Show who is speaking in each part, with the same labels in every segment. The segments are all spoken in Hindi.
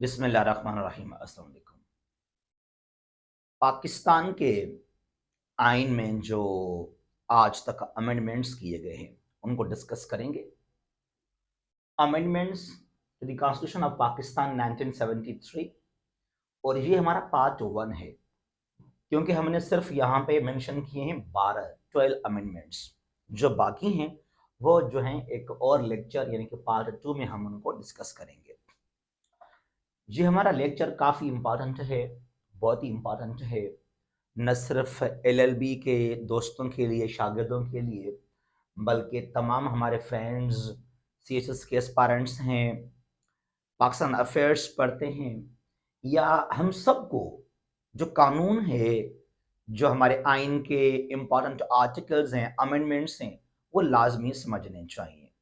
Speaker 1: बिस्मिल्लाहिर्रहमानिर्रहीम। अस्सलाम वालेकुम। पाकिस्तान के आइन में जो आज तक अमेंडमेंट्स किए गए हैं, उनको डिस्कस करेंगे। Amendments to the constitution of Pakistan 1973, और ये हमारा पार्ट 1 है, क्योंकि हमने सिर्फ यहाँ पे मेंशन किए हैं 12 अमेंडमेंट्स। जो बाकी हैं वो जो हैं एक और लेक्चर यानी कि पार्ट 2 में हम उनको डिस्कस करेंगे। ये हमारा लेक्चर काफ़ी इम्पॉर्टेंट है, बहुत ही इम्पॉर्टेंट है, न सिर्फ एलएलबी के दोस्तों के लिए, शागिर्दों के लिए, बल्कि तमाम हमारे फ्रेंड्स सीएचएस के एस्पायरेंट्स हैं, पाकिस्तान अफेयर्स पढ़ते हैं, या हम सबको जो कानून है, जो हमारे आइन के इम्पॉर्टेंट आर्टिकल्स हैं, अमेंडमेंट्स हैं, वो लाजमी समझने चाहिए।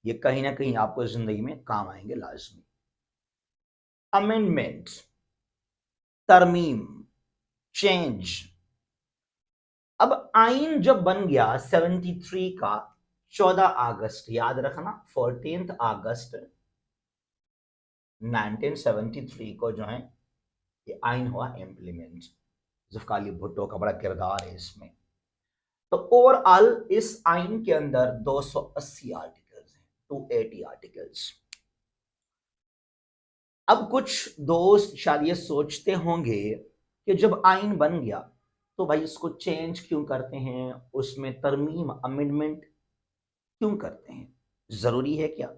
Speaker 1: ये कहीं ना कहीं आपको ज़िंदगी में काम आएंगे लाजमी। अमेंडमेंट, तरमीम, चेंज। अब आइन जब बन गया 73 का 14 अगस्त, याद रखना 14 अगस्त 1973 को जो है ये आइन हुआ इम्प्लीमेंट। जुल्फिकार भुट्टो का बड़ा किरदार है इसमें। तो ओवरऑल इस आइन के अंदर 280 आर्टिकल्स हैं, 280 आर्टिकल्स। अब कुछ दोस्त शायद ये सोचते होंगे कि जब आइन बन गया तो भाई इसको चेंज क्यों करते हैं, उसमें तरमीम अमेंडमेंट क्यों करते हैं, जरूरी है क्या?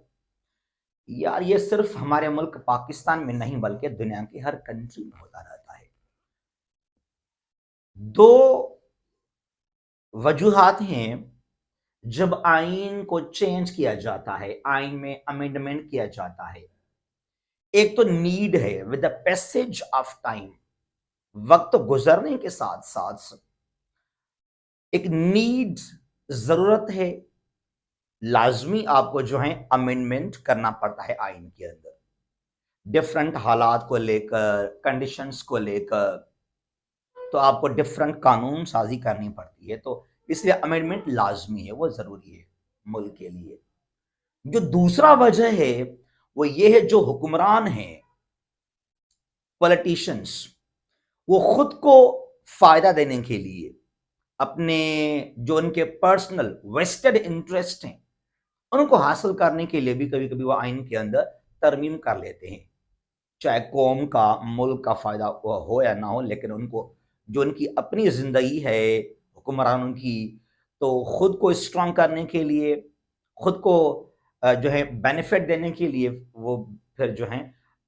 Speaker 1: यार ये सिर्फ हमारे मुल्क पाकिस्तान में नहीं बल्कि दुनिया की हर कंट्री में होता रहता है। दो वजूहात हैं जब आइन को चेंज किया जाता है, आइन में अमेंडमेंट किया जाता है। एक तो नीड है, with the passage of time, वक्त गुजरने के साथ साथ एक नीड, जरूरत है, लाजमी आपको जो है अमेंडमेंट करना पड़ता है आइन के अंदर, डिफरेंट हालात को लेकर, कंडीशंस को लेकर, तो आपको डिफरेंट कानून साजी करनी पड़ती है। तो इसलिए अमेंडमेंट लाजमी है, वो जरूरी है मुल्क के लिए। जो दूसरा वजह है वो ये है, जो हुक्मरान हैं, पॉलिटिशियंस, वो खुद को फायदा देने के लिए, अपने जो उनके पर्सनल वेस्टेड इंटरेस्ट हैं उनको हासिल करने के लिए भी कभी कभी वो आइन के अंदर तरमीम कर लेते हैं। चाहे कौम का, मुल्क का फायदा हो या ना हो, लेकिन उनको जो उनकी अपनी जिंदगी है हुक्मरानों की, तो खुद को स्ट्रांग करने के लिए, खुद को जो है बेनिफिट देने के लिए वो फिर जो है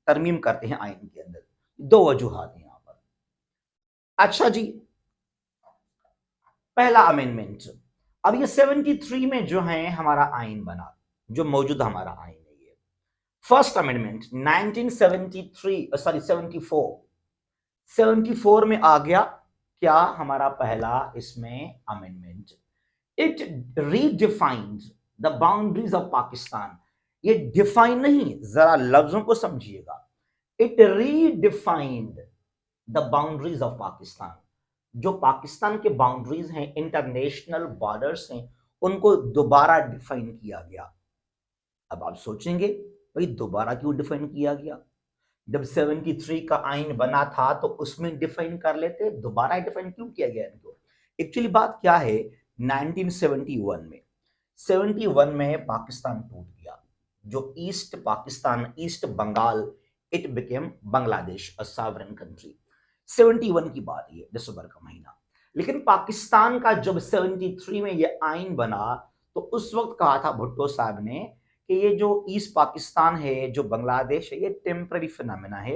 Speaker 1: तरमीम करते हैं आइन के अंदर। दो वजूहात हैं यहाँ पर। अच्छा जी, पहला अमेंडमेंट। अब ये 73 में जो है हमारा आइन बना, जो मौजूद हमारा आइन है ये फर्स्ट अमेंडमेंट 1973, सॉरी 74 में आ गया। क्या हमारा पहला इसमें amendment, it redefined the boundaries of Pakistan. ये डिफाइन नहीं, जरा लफ्जों को समझिएगा। It redefined the boundaries of Pakistan. जो पाकिस्तान के बाउंड्रीज हैं, इंटरनेशनल बॉर्डर्स हैं, उनको दोबारा डिफाइन किया गया। अब आप सोचेंगे भाई दोबारा क्यों डिफाइन किया गया? जब 73 का आइन बना था तो उसमें डिफाइन कर लेते, दोबारा डिफाइन क्यों किया गया इनको? एक्चुअली बात क्या है, 1971 में, 71 में पाकिस्तान टूट गया। जो east Pakistan, east Bengal, it became Bangladesh, a sovereign country. 71 की बात, ये दिसंबर का महीना। लेकिन पाकिस्तान का जब 73 में ये आइन बना तो उस वक्त कहा था भुट्टो साहब ने कि ये जो ईस्ट पाकिस्तान है, जो बांग्लादेश है, ये टेम्पररी फिनोमेना है,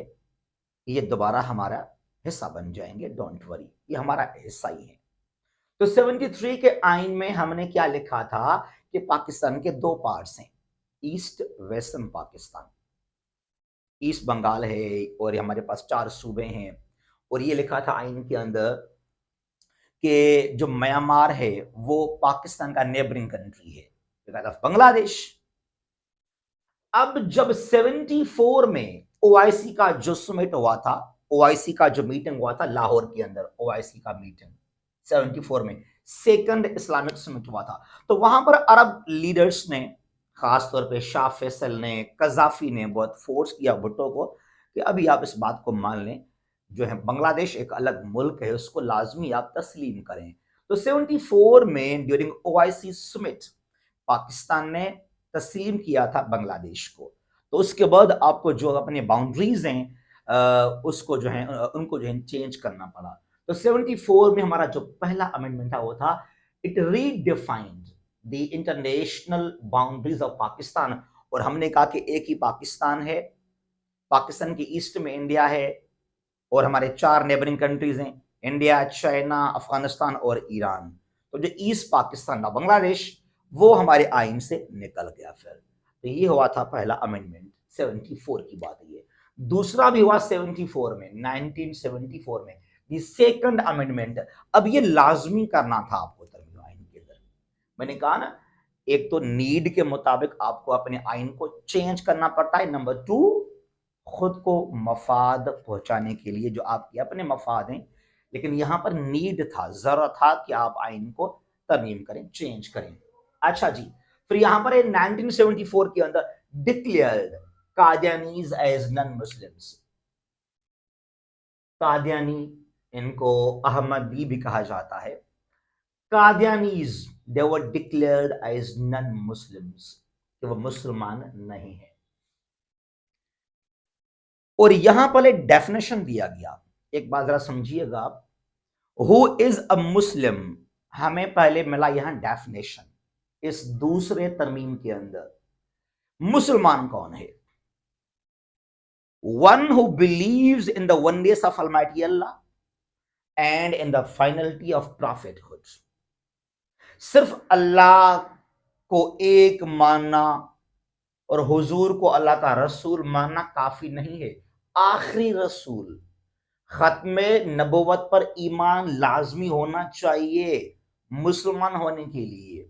Speaker 1: ये दोबारा हमारा हिस्सा बन जाएंगे, डोंट वरी, ये हमारा हिस्सा ही है। तो 73 के आइन में हमने क्या लिखा था कि पाकिस्तान के दो पार्ट्स हैं, east western Pakistan, east Bengal है, और हमारे पास 4 सूबे हैं। और ये लिखा था आइन के अंदर कि जो म्यांमार है वो पाकिस्तान का नेबरिंग कंट्री है, बांग्लादेश। अब जब 74 में ओआईसी का जो समिट हुआ था, ओआईसी का जो मीटिंग हुआ था लाहौर के अंदर, ओआईसी का मीटिंग 74 में सेकंड इस्लामिक समिट हुआ था, तो वहां पर अरब लीडर्स ने, खासतौर पे शाह फैसल ने, कजाफी ने बहुत फोर्स किया भुट्टो को कि अभी आप इस बात को मान लें, जो है बांग्लादेश एक अलग मुल्क है, उसको लाजमी आप तस्लीम करें। तो 74 में ड्यूरिंग ओआईसी समिट पाकिस्तान ने तस्लीम किया था बांग्लादेश को। तो उसके बाद आपको जो अपने बाउंड्रीज हैं उसको जो है उनको जो है चेंज करना पड़ा। तो 74 में हमारा जो पहला अमेंडमेंट था वो था, it redefined the international boundaries of Pakistan. और हमने कहा कि एक ही पाकिस्तान है, पाकिस्तान के ईस्ट में इंडिया है और हमारे 4 नेबरिंग कंट्रीज हैं, इंडिया, चाइना, अफगानिस्तान और ईरान। तो जो ईस्ट पाकिस्तान था बांग्लादेश, वो हमारे आइन से निकल गया फिर। तो ये हुआ था पहला अमेंडमेंट, 74 की बात है ये। दूसरा भी हुआ 74 में, 1974 में, द सेकंड अमेंडमेंट। अब ये लाजमी करना था आपको तरमीम आइन के अंदर। मैंने कहा ना, एक तो नीड के मुताबिक आपको अपने आइन को चेंज करना पड़ता है, नंबर 2 खुद को मफाद पहुंचाने के लिए जो आपके अपने मफाद हैं, लेकिन यहां पर नीड था, जरूरत था कि आप आइन को तरमीम करें, चेंज करें। अच्छा जी, फिर यहां पर 1974 के अंदर declared Qadianis as non Muslims. Qadiani, इनको अहमदी भी कहा जाता है। Qadianis, they were declared as non Muslims, कि वो मुसलमान नहीं है। और यहां पर एक डेफिनेशन दिया गया, एक बात जरा समझिएगा आप, हु इज अ मुस्लिम, हमें पहले मिला यहां डेफिनेशन, इस दूसरे तरमीम के अंदर मुसलमान कौन है? One who believes in the oneness of Almighty Allah and in the finality of prophethood. सिर्फ अल्लाह को एक मानना और हुजूर को अल्लाह का रसूल मानना काफी नहीं है, आखिरी रसूल, खत्मे नबुवत पर ईमान लाजमी होना चाहिए मुसलमान होने के लिए।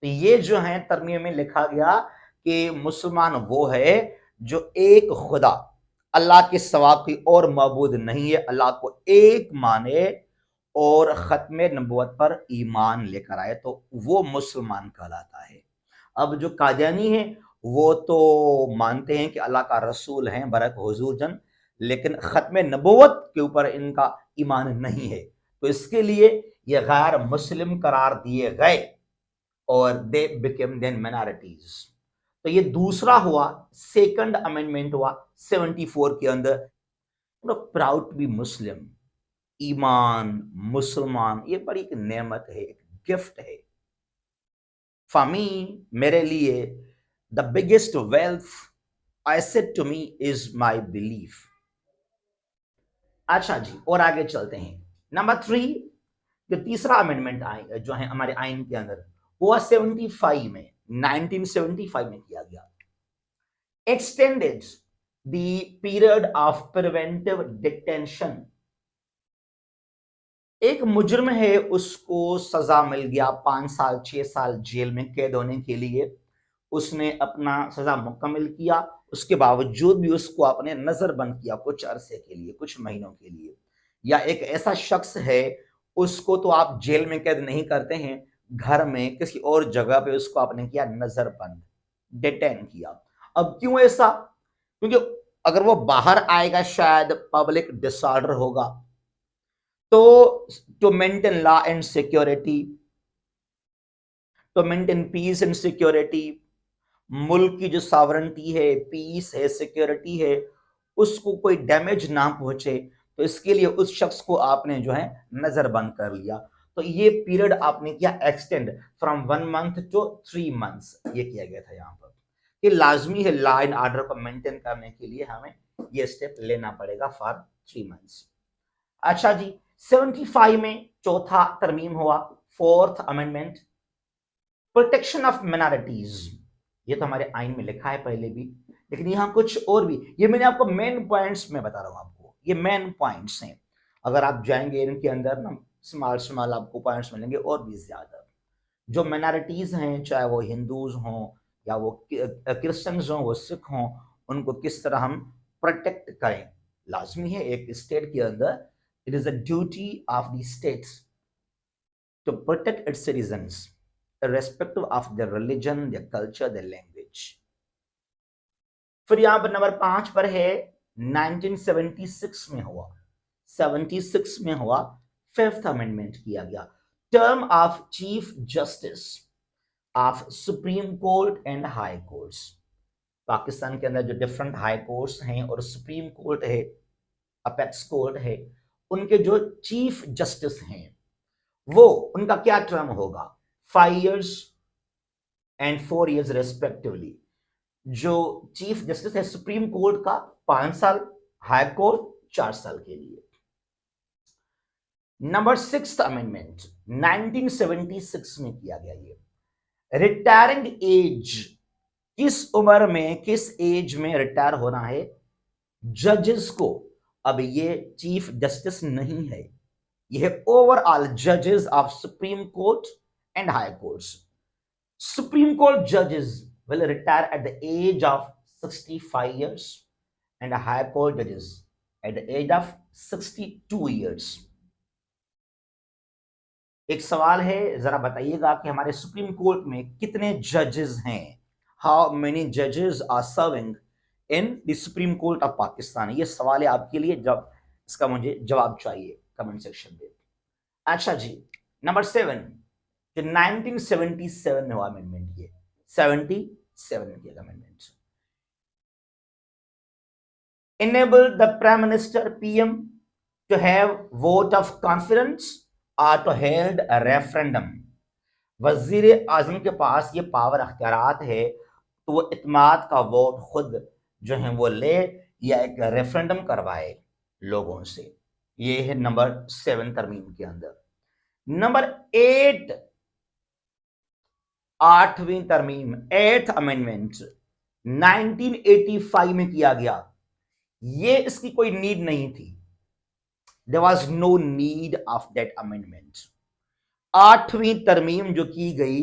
Speaker 1: तो ये जो है तरमीम में लिखा गया कि मुसलमान वो है जो एक खुदा, अल्लाह के सिवा कोई और मबूद नहीं है, अल्लाह को एक माने और खत्मे नबुवत पर ईमान लेकर आए, तो वो मुसलमान कहलाता है। अब जो कादियानी है वो तो मानते हैं कि अल्लाह का रसूल हैं बरक हुजूर जन, लेकिन खत्म नबुवत के ऊपर इनका ईमान नहीं है, तो इसके लिए ये गैर मुस्लिम करार दिए गए और दे बिकेम देन माइनॉरिटीज। तो ये दूसरा हुआ, सेकंड अमेंडमेंट हुआ 74 के अंदर। प्राउड टू बी मुस्लिम, ईमान, मुसलमान, ये बड़ी एक नेमत है, एक गिफ्ट है। फॉर मेरे लिए the biggest wealth I said to me is my belief. अच्छा जी, और आगे चलते हैं। नंबर 3, जो तीसरा अमेंडमेंट आए जो है हमारे आइन के अंदर, वो 75 में, 1975 में किया गया। Extended the period of preventive detention. एक मुजरिम है, उसको सजा मिल गया 5 साल 6 साल जेल में कैद होने के लिए, उसने अपना सजा मुकम्मल किया, उसके बावजूद भी उसको आपने नजरबंद किया कुछ अरसे के लिए, कुछ महीनों के लिए। या एक ऐसा शख्स है, उसको तो आप जेल में कैद नहीं करते हैं, घर में किसी और जगह पे उसको आपने किया नजरबंद, डिटेन किया। अब क्यों ऐसा? क्योंकि अगर वो बाहर आएगा शायद पब्लिक डिसऑर्डर होगा, तो to maintain law and security, to maintain peace and security, मुल्क की जो सॉवरेंटी है, पीस है, सिक्योरिटी है, उसको कोई डैमेज ना पहुंचे, तो इसके लिए उस शख्स को आपने जो है नजरबंद कर लिया। तो ये पीरियड आपने किया extend from 1 month to 3 months, ये किया गया था यहाँ पर। ये लाजमी है, लॉ एंड ऑर्डर को मेंटेन करने के लिए हमें ये स्टेप लेना पड़ेगा फॉर 3 मंथ्स। अच्छा जी, 75 में चौथा तरमीम हुआ, fourth amendment, protection of minorities. ये तो हमारे आइन में लिखा है पहले भी, लेकिन यहां कुछ और भी, ये मैंने आपको मेन पॉइंट्स में बता रहा हूं आपको, ये मेन पॉइंट्स हैं। अगर आप जाएंगे इनके अंदर ना, स्मॉल स्मॉल आपको पॉइंट्स मिलेंगे और भी ज्यादा। जो माइनॉरिटीज हैं, चाहे वो हिंदूज हों या वो क्रिश्चियंस हों, वो सिख हों, उनको किस तरह हम प्रोटेक्ट करें, लाजमी है एक स्टेट के अंदर। It is a duty of the states to protect its citizens, irrespective of their religion, their culture, their language. फिर यहां पर नंबर 5 पर है 1976 में हुआ, 76 में हुआ, फिफ्थ अमेंडमेंट किया गया। Term of chief justice of supreme court and high courts, Pakistan के अंदर जो डिफरेंट हाई कोर्ट्स हैं और सुप्रीम कोर्ट है, अपेक्स कोर्ट है, उनके जो चीफ जस्टिस हैं वो उनका क्या टर्म होगा, 5 years एंड 4 years रेस्पेक्टिवली। जो चीफ जस्टिस है सुप्रीम कोर्ट का 5 साल, हाई कोर्ट 4 साल के लिए। नंबर 6th अमेंडमेंट 1976 में किया गया। ये रिटायरिंग एज, किस उम्र में, किस एज में रिटायर होना है जजेस को। अब ये चीफ जस्टिस नहीं है, ये है ओवरऑल जजेस of supreme court and high courts. Supreme court जजेस will retire at the age of 65 years and high court judges at the age of 62 years। एक सवाल है, जरा बताइएगा कि हमारे सुप्रीम कोर्ट में कितने जजेस हैं, हाउ मेनी जजेस are serving in the Supreme Court of Pakistan. ये सवाल है आपके लिए, जब इसका मुझे जवाब चाहिए कमेंट सेक्शन में। अच्छा जी, नंबर 7 जो 1977 में हुआ अमेंडमेंट, ये 77 में किया amendment. enable the prime minister PM to have vote of confidence or to hold a referendum। वजीर आजम के पास ये पावर अख्तियारात है तो वो इत्माद का वोट खुद जो है वो ले या एक रेफरेंडम करवाए लोगों से। ये है नंबर 7 तरमीम के अंदर। नंबर 8 8वीं तरमीम 8th अमेंडमेंट 1985 में किया गया। ये इसकी कोई नीड नहीं थी, there was no need of that amendment. 8वीं तरमीम जो की गई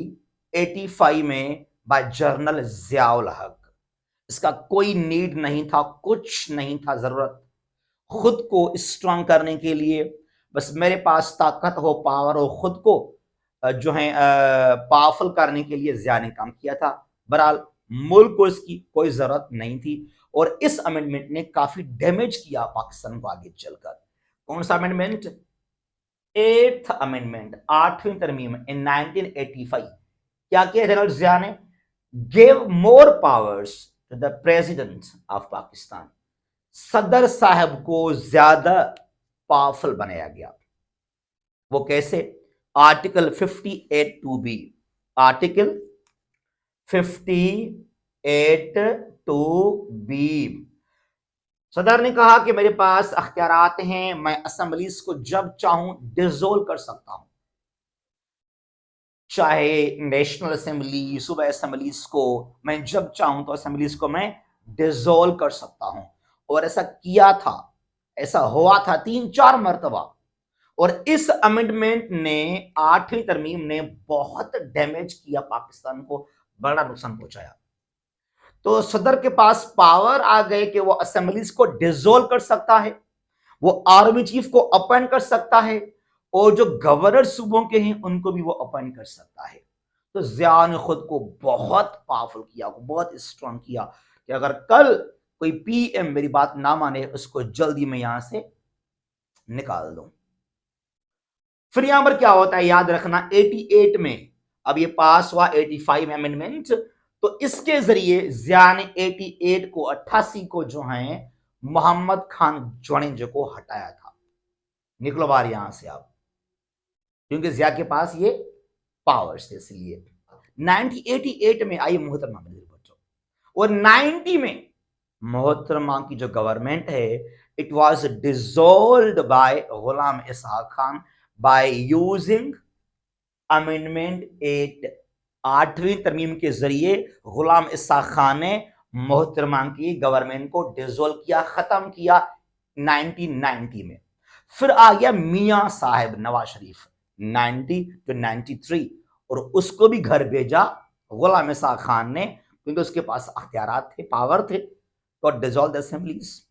Speaker 1: 85 में बाय जनरल ज़ियाउल हक, इसका कोई नीड नहीं था, कुछ नहीं था जरूरत खुद को स्ट्रांग करने के लिए। बस मेरे पास ताकत हो, पावर हो, खुद को जो है पावरफुल करने के लिए ज़िया ने काम किया था। बहरहाल मुल्क को इसकी कोई जरूरत नहीं थी और इस अमेंडमेंट ने काफी डैमेज किया पाकिस्तान को आगे चलकर। कौन सा अमेंडमेंट? 8th अमेंडमेंट 8वीं तरमीम इन 1985। क्या किया जनरल ज़िया ने? Give more powers to the president of Pakistan, सदर साहब को ज्यादा पावरफुल बनाया गया। वो कैसे? Article 58(2)(b, article 58(2)(b। सदर ने कहा कि मेरे पास अख्तियारात हैं, मैं असेंबलीज को जब चाहूं डिसोल्व कर सकता हूं, चाहे नेशनल असेंबली, सूबा असेंबलीज को मैं जब चाहूं तो असेंबलीज को मैं डिसोल्व कर सकता हूं। और ऐसा किया था, ऐसा हुआ था 3-4 मरतबा। और इस अमेंडमेंट ने 8वीं तरमीम ने बहुत डैमेज किया, पाकिस्तान को बड़ा नुकसान पहुंचाया। तो सदर के पास पावर आ गए कि वो असेंबलीज को डिसोल्व कर सकता है, वो आर्मी चीफ को अपॉइंट कर सकता है और जो गवर्नर सूबों के हैं उनको भी वो अपॉइंट कर सकता है। तो ज़िया ने खुद को बहुत पावरफुल किया, बहुत स्ट्रांग किया कि अगर कल कोई पीएम मेरी बात ना माने उसको जल्दी में यहां से निकाल दूं। फिर यहां पर क्या होता है याद रखना, 88 में अब ये पास हुआ 85 अमेंडमेंट, तो इसके जरिए ज़िया ने 88 को 88 को जो है मोहम्मद खान ज्वानिंजो को हटाया था। निकलो बाहर यहां से आप, क्योंकि ज़िया के पास ये पावर्स थे। इसलिए 1988 में आई मोहतरमा बच्चों, और 90 में मोहतरमा की जो गवर्नमेंट है it was dissolved by Ghulam Ishaq Khan by using amendment 8। 8वीं तरमीम के जरिए गुलाम इसहाक खान ने मोहतरमा की गवर्नमेंट को डिसॉल्व किया, खत्म किया 1990 में। फिर आ गया मियां साहब नवाज शरीफ 90 to 93 और उसको भी घर भेजा गुलाम इसहाक खान ने, क्योंकि उसके पास अख्तियारात थे, पावर थे, तो डिसॉल्व द असेंबलीज।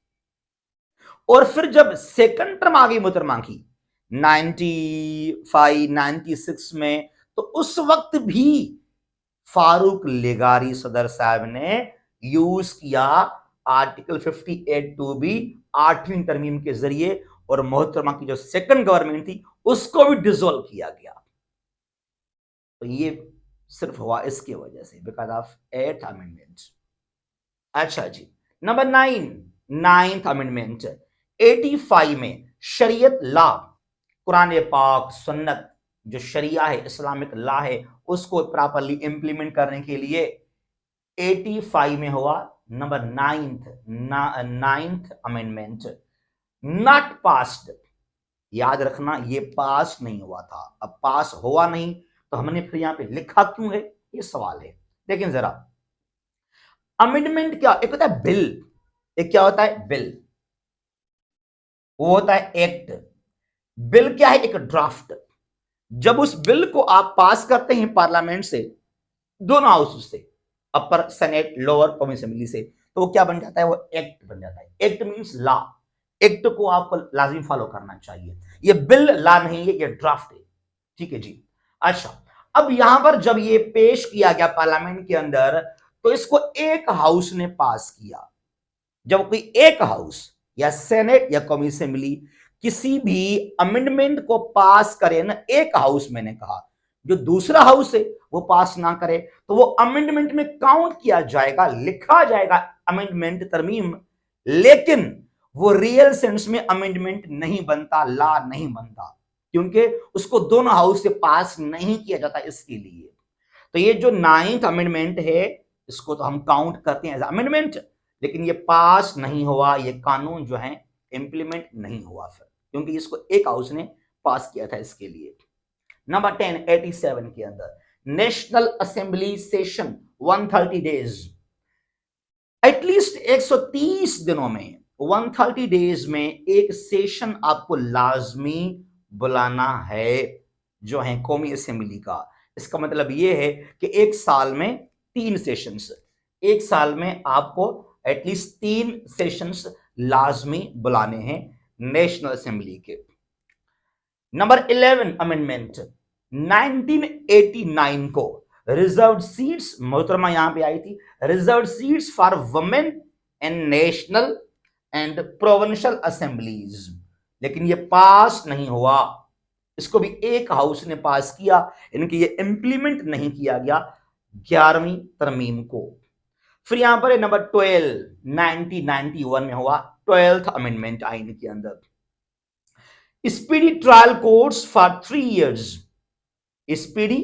Speaker 1: और फिर जब सेकंड टर्म आ गई मोहतरमा की 95 96 में, तो उस वक्त भी फारूक लेगारी सदर साहब ने यूज किया आर्टिकल 58(2) भी 8वीं तरमीम के जरिए और मोहतरमा की जो सेकंड गवर्नमेंट थी उसको भी डिसॉल्व किया गया। तो ये सिर्फ हुआ इसकी वजह से, बिकॉज ऑफ 8th अमेंडमेंट। अच्छा जी, नंबर 9, 9th अमेंडमेंट 85 में शरीयत लॉ, कुरान पाक सुन्नत जो शरिया है, इस्लामिक लॉ है, उसको प्रॉपरली इंप्लीमेंट करने के लिए 85 में हुआ number 9th amendment, not passed. याद रखना ये पास नहीं हुआ था। अब पास हुआ नहीं तो हमने फिर यहां पे लिखा क्यों है, ये सवाल है। लेकिन जरा अमेंडमेंट क्या, एक होता है बिल, एक क्या होता है बिल, वो होता है एक्ट। बिल क्या है, एक ड्राफ्ट। जब उस बिल को आप पास करते हैं पार्लियामेंट से, दोनों हाउस से, अपर सेनेट लोअर कॉमन असेंबली से, तो वो क्या बन जाता है, वो एक्ट बन जाता है। एक्ट मींस लॉ, एक्ट को आपको लाजिम फॉलो करना चाहिए। ये बिल लॉ नहीं है, ये ड्राफ्ट है। ठीक है जी। अच्छा, अब यहां पर जब ये पेश किया गया पार्लियामेंट के अंदर, तो इसको एक हाउस ने पास किया। जब कोई एक हाउस या सेनेट या कॉमन असेंबली किसी भी अमेंडमेंट को पास करे ना, एक हाउस, मैंने कहा जो दूसरा हाउस है वो पास ना करे, तो वो अमेंडमेंट में काउंट किया जाएगा, लिखा जाएगा अमेंडमेंट तरमीम, लेकिन वो रियल सेंस में अमेंडमेंट नहीं बनता, लॉ नहीं बनता, क्योंकि उसको दोनों हाउस से पास नहीं किया जाता इसके लिए। तो ये जो 9th अमेंडमेंट है, इसको तो हम काउंट करते हैं एज अमेंडमेंट, लेकिन ये पास नहीं हुआ, ये कानून जो है इंप्लीमेंट नहीं हुआ फिर, क्योंकि इसको एक हाउस ने पास किया था इसके लिए। नंबर 10, 87 के अंदर national assembly session 130 days, at least 130 दिनों में, 130 डेज में एक सेशन आपको लाजमी बुलाना है, जो है कौमी असेंबली का। इसका मतलब यह है कि एक साल में 3 सेशंस, एक साल में आपको एटलीस्ट 3 सेशंस लाजमी बुलाने हैं नेशनल असेंबली के। नंबर 11 अमेंडमेंट 1989 को रिजर्व सीट्स, मोहतरमा यहां पे आई थी, reserve seats for women in national and provincial assemblies, लेकिन ये पास नहीं हुआ। इसको भी एक हाउस ने पास किया, इनकी ये इंप्लीमेंट नहीं किया गया 11वीं तरमीम को। फिर यहां पर नंबर 12 1991 में हुआ 12th अमेंडमेंट आइन के अंदर, speedy trial courts for 3 years, speedy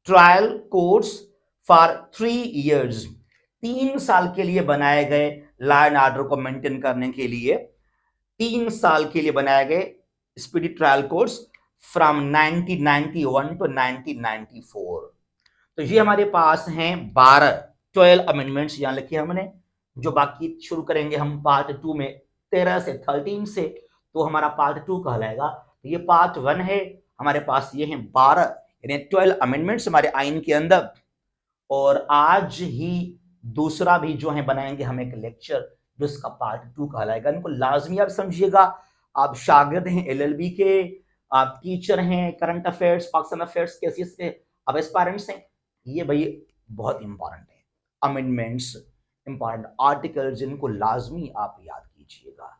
Speaker 1: trial courts for 3 years, 3 साल के लिए बनाए गए लॉ एंड ऑर्डर को मेंटेन करने के लिए, 3 साल के लिए बनाए गए speedy trial courts from 1991 to 1994। तो ये हमारे पास हैं 12 अमेंडमेंट्स यहां लिखे हमने, जो बाकी शुरू करेंगे हम पार्ट 2 में 13 से 13 से, तो हमारा पार्ट 2 कहलाएगा। तो ये पार्ट 1 है, हमारे पास ये हैं 12 यानी 12 अमेंडमेंट्स हमारे आइन के अंदर। और आज ही दूसरा भी जो है बनाएंगे हम एक लेक्चर, जो इसका पार्ट 2 कहलाएगा। इनको लाजमी आप समझिएगा, आप शागिर्द हैं LLB के, आप टीचर हैं current affairs, Pakistan affairs KCS के, आप एस्पायरेंट्स हैं, ये भाई बहुत इंपॉर्टेंट है। अमेंडमेंट्स, इंपॉर्टेंट आर्टिकल्स, जिनको लाजमी आप याद कीजिएगा।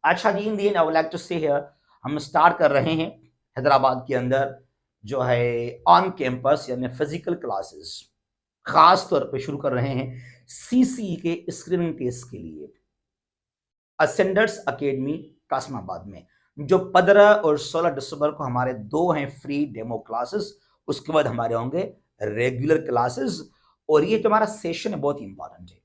Speaker 1: अच्छा जी, in the end I would like to say here, हम स्टार्ट कर रहे हैं हैदराबाद के अंदर जो है ऑन कैंपस यानी फिजिकल क्लासेस, खास तौर पे शुरू कर रहे हैं CCE के स्क्रीनिंग टेस्ट के लिए असेंडर्स एकेडमी कासमाबाद में, जो 15 और 16 दिसंबर को हमारे 2 हैं फ्री डेमो क्लासेस, उसके बाद हमारे होंगे रेगुलर क्लासेस। और ये जो हमारा सेशन है बहुत इंपॉर्टेंट है,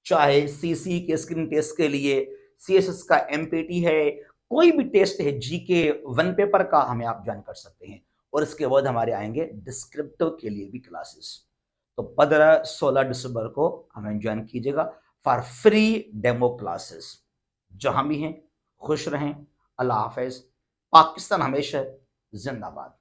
Speaker 1: चाहे CCE के स्क्रीनिंग टेस्ट के लिए, CSS का MPT है, कोई भी टेस्ट है, GK 1 पेपर का, हमें आप ज्वाइन कर सकते हैं। और इसके बाद हमारे आएंगे डिस्क्रिप्टिव के लिए भी क्लासेस। तो 15-16 दिसंबर को हमें ज्वाइन कीजिएगा फॉर फ्री डेमो क्लासेस। जहां भी हैं खुश रहें, अल्लाह हाफिज, पाकिस्तान हमेशा जिंदाबाद।